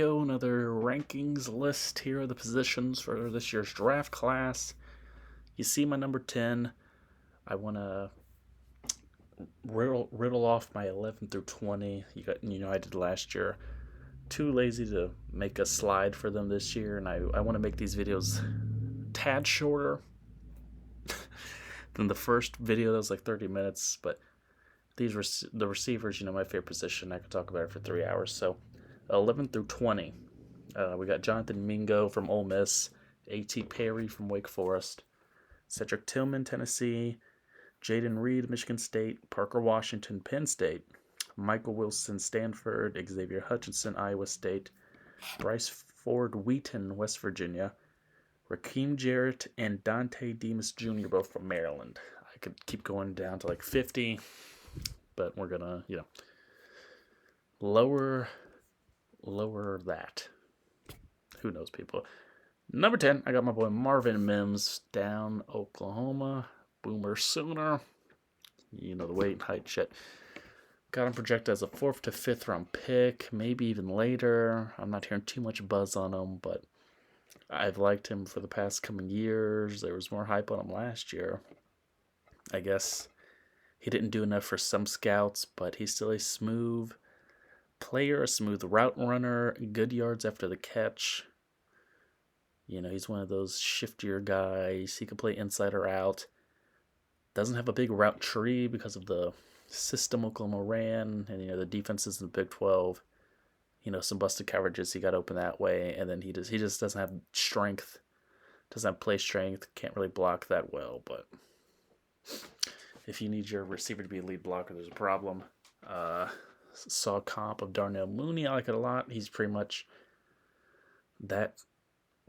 Another rankings list here of the positions for this year's draft class. You see my number 10. I want to riddle off my 11 through 20. I did last year. Too lazy to make a slide for them this year, and I want to make these videos tad shorter than the first video that was like 30 minutes. But the receivers, my favorite position. I could talk about it for 3 hours. So 11 through 20. We got Jonathan Mingo from Ole Miss, A.T. Perry from Wake Forest, Cedric Tillman, Tennessee, Jaden Reed, Michigan State, Parker Washington, Penn State, Michael Wilson, Stanford, Xavier Hutchinson, Iowa State, Bryce Ford Wheaton, West Virginia, Raheem Jarrett, and Dante Demas Jr., both from Maryland. I could keep going down to like 50, but we're going to, lower that. Who knows, people. Number 10, I got my boy Marvin Mims down Oklahoma. Boomer Sooner. The weight and height shit. Got him projected as a 4th to 5th round pick, maybe even later. I'm not hearing too much buzz on him, but I've liked him for the past coming years. There was more hype on him last year. I guess he didn't do enough for some scouts, but he's still a smooth player, a smooth route runner, good yards after the catch. He's one of those shiftier guys. He can play inside or out. Doesn't have a big route tree because of the system Oklahoma ran, and the defenses in the Big 12. Some busted coverages. He got open that way, and then he just doesn't have strength. Doesn't have play strength. Can't really block that well. But if you need your receiver to be a lead blocker, there's a problem. Saw a comp of Darnell Mooney. I like it a lot. He's pretty much that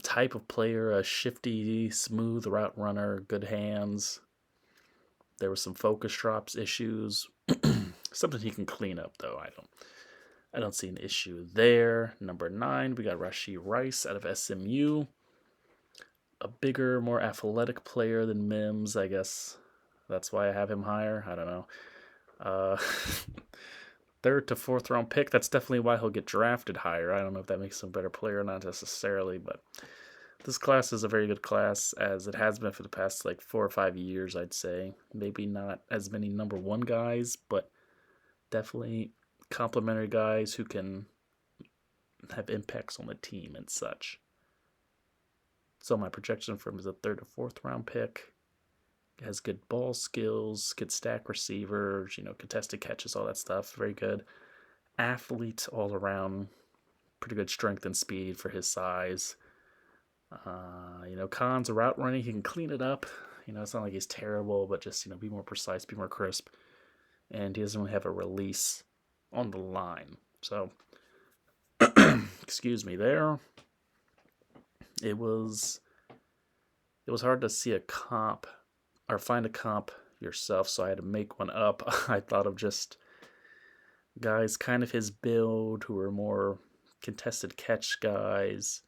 type of player, a shifty, smooth route runner, good hands. There was some focus drops issues. Something he can clean up, though. I don't see an issue there. Number 9, we got Rashee Rice out of SMU. A bigger, more athletic player than Mims, I guess. That's why I have him higher. I don't know. 3rd to 4th round pick. That's definitely why he'll get drafted higher. I don't know if that makes him a better player or not necessarily, but this class is a very good class, as it has been for the past 4 or 5 years, I'd say. Maybe not as many number 1 guys, but definitely complementary guys who can have impacts on the team and such. So my projection for him is a 3rd or 4th round pick. Has good ball skills, good stack receivers, contested catches, all that stuff. Very good athlete all around. Pretty good strength and speed for his size. Cons of route running, he can clean it up. It's not like he's terrible, but just, be more precise, be more crisp. And he doesn't really have a release on the line. So, excuse me there. It was hard to see a comp or find a comp yourself, so I had to make one up. I thought of just guys kind of his build who were more contested catch guys,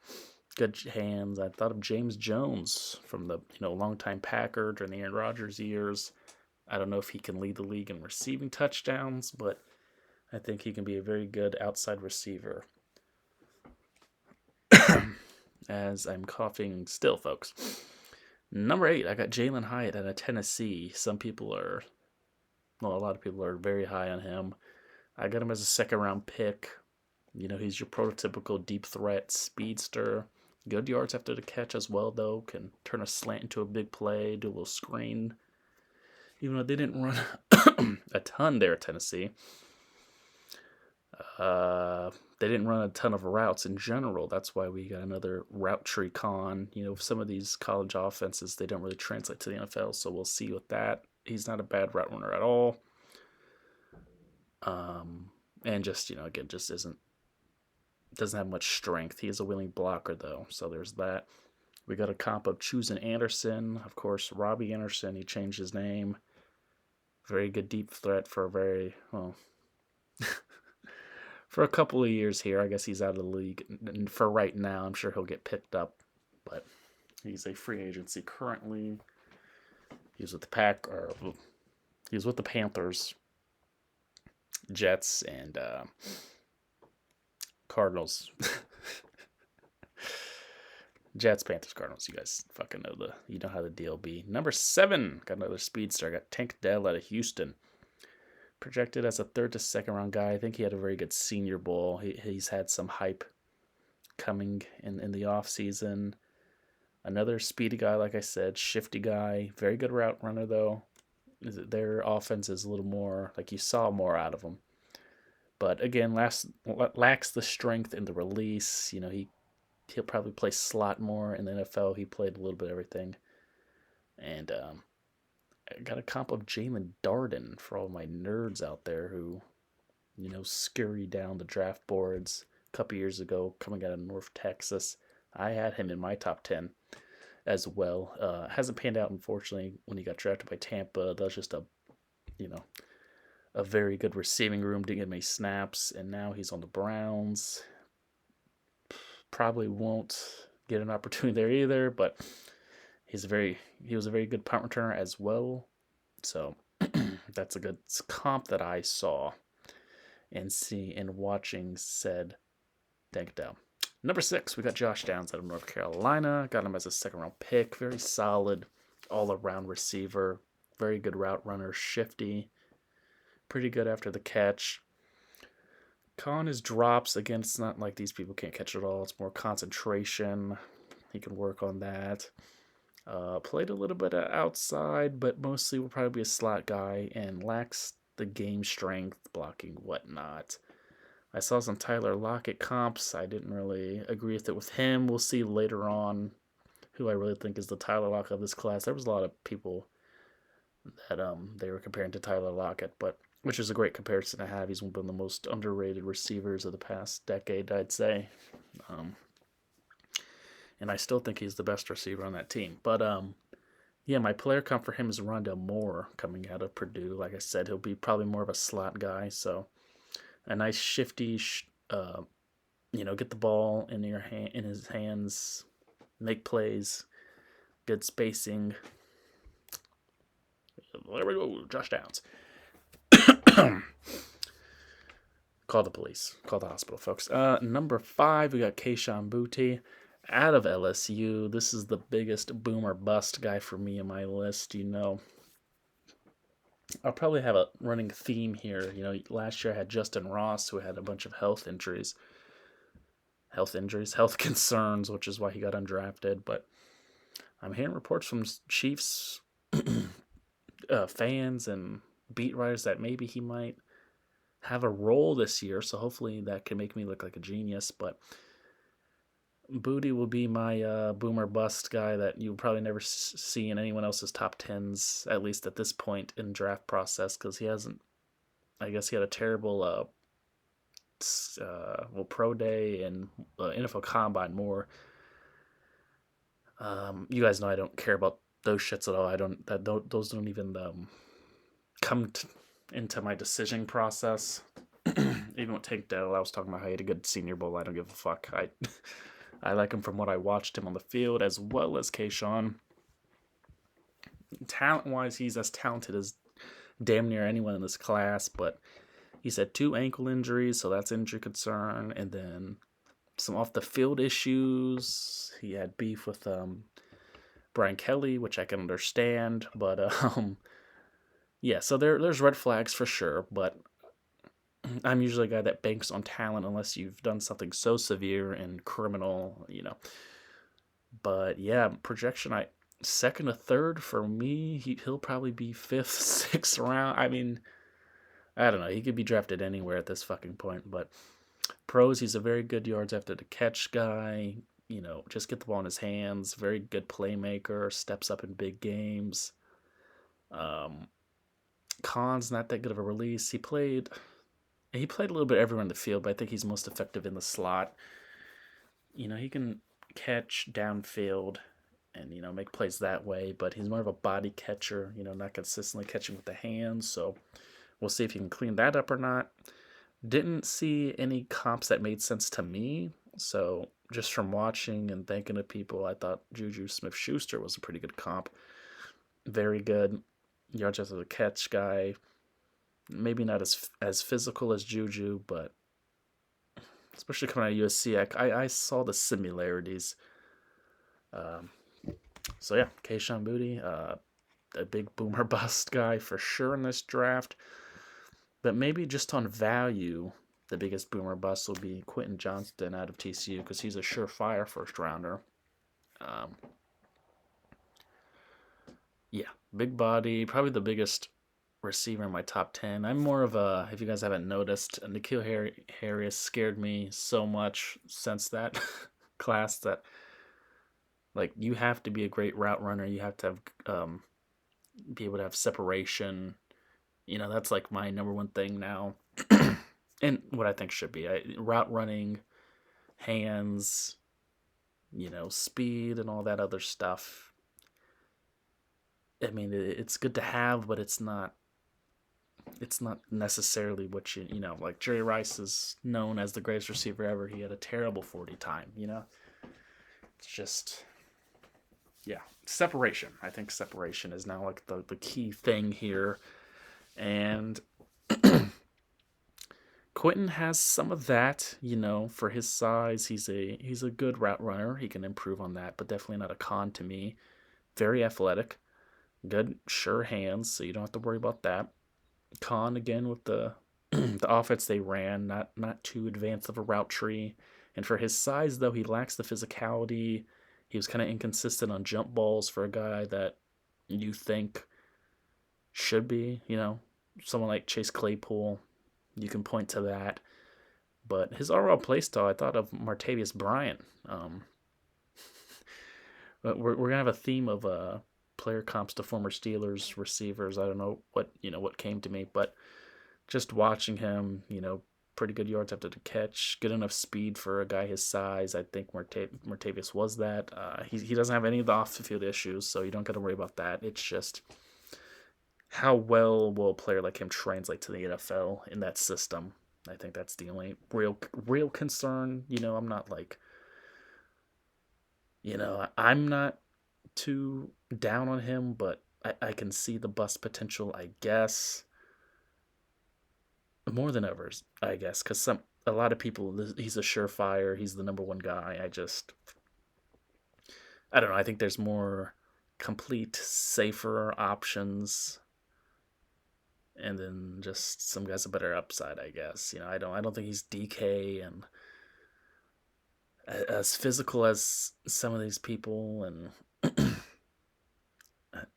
good hands. I thought of James Jones from the longtime Packer during the Aaron Rodgers years. I don't know if he can lead the league in receiving touchdowns, but I think he can be a very good outside receiver. As I'm coughing still, folks. Number 8, I got Jalen Hyatt out of Tennessee. A lot of people are very high on him. I got him as a 2nd round pick. He's your prototypical deep threat speedster. Good yards after the catch as well, though. Can turn a slant into a big play, do a little screen. Even though they didn't run a ton there at Tennessee. They didn't run a ton of routes in general. That's why we got another route tree con. Some of these college offenses, they don't really translate to the NFL, so we'll see with that. He's not a bad route runner at all. And just, again, just doesn't have much strength. He is a willing blocker, though, so there's that. We got a comp of Chusen Anderson. Of course, Robbie Anderson, he changed his name. Very good deep threat for for a couple of years here. I guess he's out of the league for right now. I'm sure he'll get picked up, but he's a free agency currently. He was with the Panthers, Jets, and Cardinals. Jets, Panthers, Cardinals. You guys fucking know how the deal be. Number 7, got another speedster. I got Tank Dell out of Houston. Projected as a 3rd to 2nd round guy. I think he had a very good Senior Bowl. He's had some hype coming in the off season. Another speedy guy, like I said, shifty guy. Very good route runner though. Their offense is a little more like you saw more out of him. But again, lacks the strength in the release. He'll probably play slot more in the NFL. He played a little bit of everything. And I got a comp of Jalen Darden for all my nerds out there who, scurry down the draft boards a couple years ago coming out of North Texas. I had him in my top 10 as well. Hasn't panned out, unfortunately, when he got drafted by Tampa. That was just a very good receiving room, didn't get many snaps, and now he's on the Browns. Probably won't get an opportunity there either, but he was a very good punt returner as well. So that's a good comp that I saw and watching said Tank Dell. Number 6, we got Josh Downs out of North Carolina. Got him as a 2nd round pick. Very solid all-around receiver. Very good route runner, shifty. Pretty good after the catch. Con his drops, again, it's not like these people can't catch it all. It's more concentration. He can work on that. Played a little bit outside, but mostly will probably be a slot guy and lacks the game strength, blocking, whatnot. I saw some Tyler Lockett comps. I didn't really agree with him. We'll see later on who I really think is the Tyler Lockett of this class. There was a lot of people that they were comparing to Tyler Lockett, which is a great comparison to have. He's one of the most underrated receivers of the past decade, I'd say. And I still think he's the best receiver on that team. But, my player comp for him is Rondale Moore coming out of Purdue. Like I said, he'll be probably more of a slot guy. So a nice shifty, get the ball in his hands, make plays, good spacing. There we go, Josh Downs. Call the police. Call the hospital, folks. Number 5, we got Kayshon Boutte out of LSU. This is the biggest boomer bust guy for me in my list. I'll probably have a running theme here. Last year I had Justin Ross, who had a bunch of health concerns, which is why he got undrafted. But I'm hearing reports from Chiefs fans and beat writers that maybe he might have a role this year. So hopefully that can make me look like a genius. But Boutte will be my boomer bust guy that you'll probably never see in anyone else's top 10s, at least at this point in draft process, because he hasn't. I guess he had a terrible pro day and NFL Combine more. You guys know I don't care about those shits at all. Those don't even come into my decision process. Even with Tank Dell, I was talking about how he had a good Senior Bowl. I don't give a fuck. I like him from what I watched him on the field, as well as Kayshon. Talent-wise, he's as talented as damn near anyone in this class, but he's had 2 ankle injuries, so that's injury concern, and then some off-the-field issues. He had beef with Brian Kelly, which I can understand, but so there's red flags for sure, but I'm usually a guy that banks on talent unless you've done something so severe and criminal, But yeah, projection, 2nd to 3rd for me. He'll probably be 5th, 6th round. I mean, I don't know. He could be drafted anywhere at this fucking point. But pros, he's a very good yards after the catch guy. Just get the ball in his hands. Very good playmaker. Steps up in big games. Con's not that good of a release. He played a little bit everywhere in the field, but I think he's most effective in the slot. He can catch downfield and, make plays that way, but he's more of a body catcher, not consistently catching with the hands. So we'll see if he can clean that up or not. Didn't see any comps that made sense to me. So just from watching and thinking of people, I thought Juju Smith-Schuster was a pretty good comp. Very good yards after the catch guy. Maybe not as physical as Juju, but especially coming out of USC. I saw the similarities. Um, so yeah, Kayshon Boutte, a big boomer bust guy for sure in this draft. But maybe just on value, the biggest boomer bust will be Quentin Johnston out of TCU because he's a surefire first rounder. Um, yeah, big body, probably the biggest receiver in my top 10. I'm more of a, if you guys haven't noticed, N'Keal Harris scared me so much since that class that, like, you have to be a great route runner. You have to have, be able to have separation. That's like my number one thing now. And what I think should be route running, hands, speed, and all that other stuff. I mean, it's good to have, but it's not necessarily what like Jerry Rice is known as the greatest receiver ever. He had a terrible 40 time. It's just, yeah, separation. I think separation is now like the key thing here, and Quentin has some of that. For his size, he's a good route runner. He can improve on that, but definitely not a con to me. Very athletic, good sure hands, so you don't have to worry about that. Con again with the the offense they ran, not too advanced of a route tree. And for his size, though, he lacks the physicality. He was kind of inconsistent on jump balls for a guy that you think should be, someone like Chase Claypool. You can point to that. But his overall play style, I thought of Martavius Bryant. But we're gonna have a theme of player comps to former Steelers receivers. I don't know what came to me, but just watching him, pretty good yards after the catch, good enough speed for a guy his size. I think Martavius was that. He doesn't have any of the off the field issues, so you don't got to worry about that. It's just how well will a player like him translate to the NFL in that system. I think that's the only real concern. I'm not like, I'm not too down on him, but I can see the bust potential, I guess, more than ever, I guess, because a lot of people, he's a surefire, he's the number one guy. I don't know. I think there's more complete, safer options, and then just some guys a better upside, I guess. I don't think he's DK and as physical as some of these people, and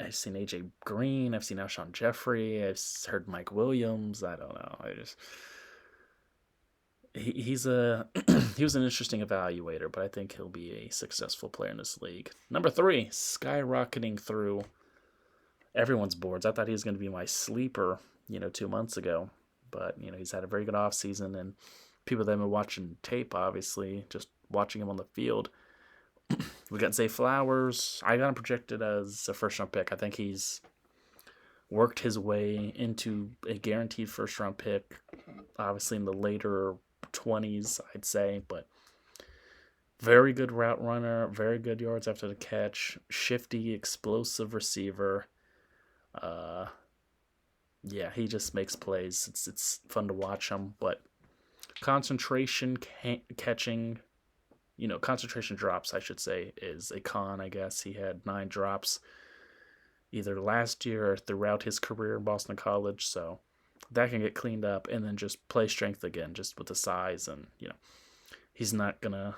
I've seen AJ Green, I've seen Alshon Jeffrey, I've heard Mike Williams. I don't know. He's he was an interesting evaluator, but I think he'll be a successful player in this league. Number 3, skyrocketing through everyone's boards. I thought he was going to be my sleeper, 2 months ago, but he's had a very good offseason, and people that have been watching tape, obviously, just watching him on the field. We got Zay Flowers. I got him projected as a first-round pick. I think he's worked his way into a guaranteed first-round pick, obviously in the later 20s, I'd say, but very good route runner, very good yards after the catch, shifty, explosive receiver. Yeah, he just makes plays. It's fun to watch him, but concentration catching, concentration drops, I should say, is a con, I guess. He had 9 drops either last year or throughout his career in Boston College, so that can get cleaned up, and then just play strength again, just with the size, and, he's not gonna,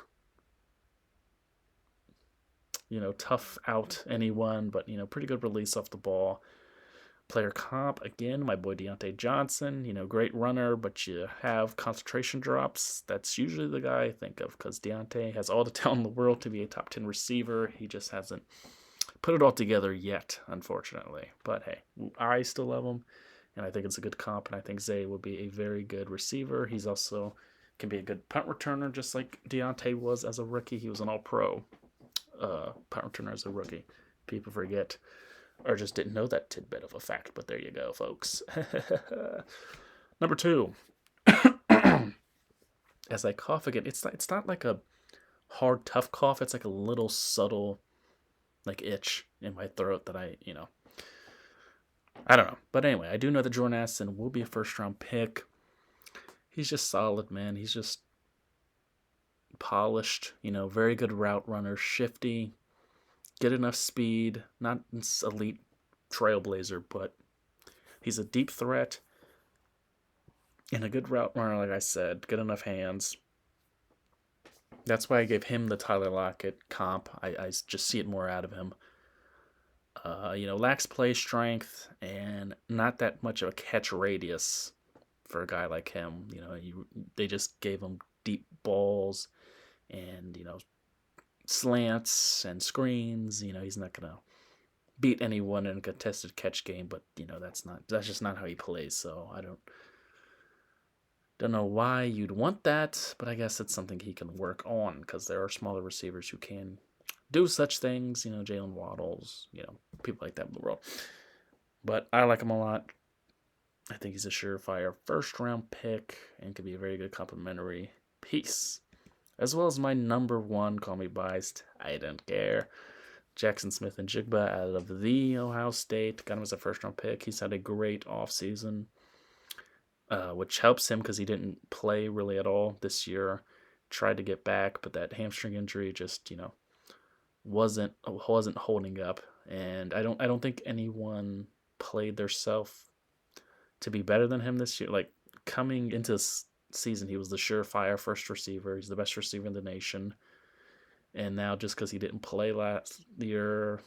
tough out anyone, but, pretty good release off the ball. Player comp, again, my boy Deontay Johnson, great runner, but you have concentration drops. That's usually the guy I think of, because Deontay has all the talent in the world to be a top 10 receiver. He just hasn't put it all together yet, unfortunately. But hey, I still love him, and I think it's a good comp, and I think Zay will be a very good receiver. He's also can be a good punt returner, just like Deontay was as a rookie. He was an all-pro punt returner as a rookie. People forget or just didn't know that tidbit of a fact, but there you go, folks. Number 2, as I cough again, it's not like a hard, tough cough. It's like a little subtle, like, itch in my throat that I don't know. But anyway, I do know that Jordan Addison will be a first-round pick. He's just solid, man. He's just polished, very good route runner, shifty, good enough speed, not elite trailblazer, but he's a deep threat and a good route runner, like I said, good enough hands. That's why I gave him the Tyler Lockett comp. I just see it more out of him. Lacks play strength and not that much of a catch radius for a guy like him. They just gave him deep balls and slants and screens. He's not gonna beat anyone in a contested catch game, but that's just not how he plays. So I don't know why you'd want that, but I guess it's something he can work on because there are smaller receivers who can do such things. Jalen Waddles, people like that in the world. But I like him a lot. I think he's a surefire first-round pick and could be a very good complimentary piece. As well as my number one, call me biased, I don't care, Jackson Smith-Njigba out of the Ohio State. Got him as a first-round pick. He's had a great offseason, which helps him because he didn't play really at all this year. Tried to get back, but that hamstring injury just, wasn't holding up. And I don't think anyone played their self to be better than him this year. Like, coming into this season, he was the surefire first receiver. He's the best receiver in the nation. And now, just because he didn't play last year,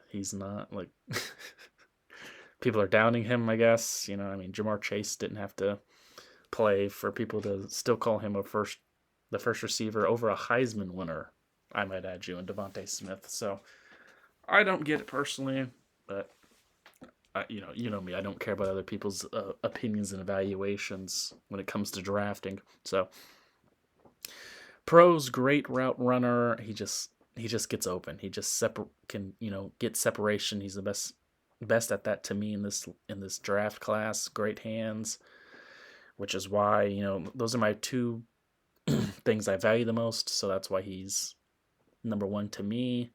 he's not, like, people are downing him, I guess. Jamar Chase didn't have to play for people to still call him the first receiver over a Heisman winner, I might add you, and Devontae Smith. So I don't get it personally, but you know me. I don't care about other people's opinions and evaluations when it comes to drafting. So pros, great route runner. He just gets open. He just can get separation. He's the best at that to me in this draft class. Great hands, which is why those are my two things I value the most. So that's why he's number one to me.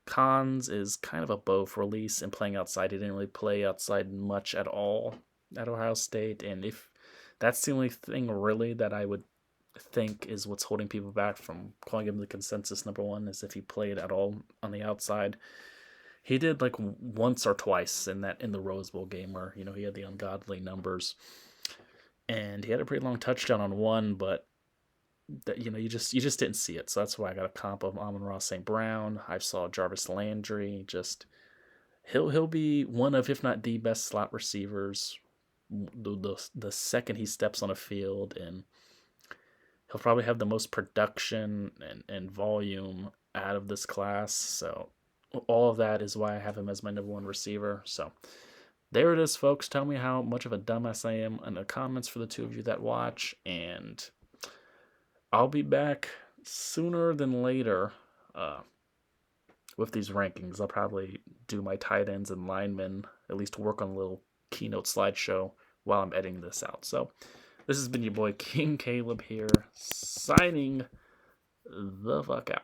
Cons is kind of a both release and playing outside. He didn't really play outside much at all at Ohio State, and if that's the only thing really that I would think is what's holding people back from calling him the consensus number one, is if he played at all on the outside. He did like once or twice in the Rose Bowl game where he had the ungodly numbers, and he had a pretty long touchdown on one, but that you just didn't see it. So that's why I got a comp of Amon-Ra St. Brown. I saw Jarvis Landry. Just he'll be one of, if not the best slot receivers the second he steps on a field, and he'll probably have the most production and volume out of this class. So all of that is why I have him as my number one receiver. So there it is, folks. Tell me how much of a dumbass I am in the comments for the two of you that watch, and I'll be back sooner than later with these rankings. I'll probably do my tight ends and linemen, at least work on a little keynote slideshow while I'm editing this out. So this has been your boy King Caleb here, signing the fuck out.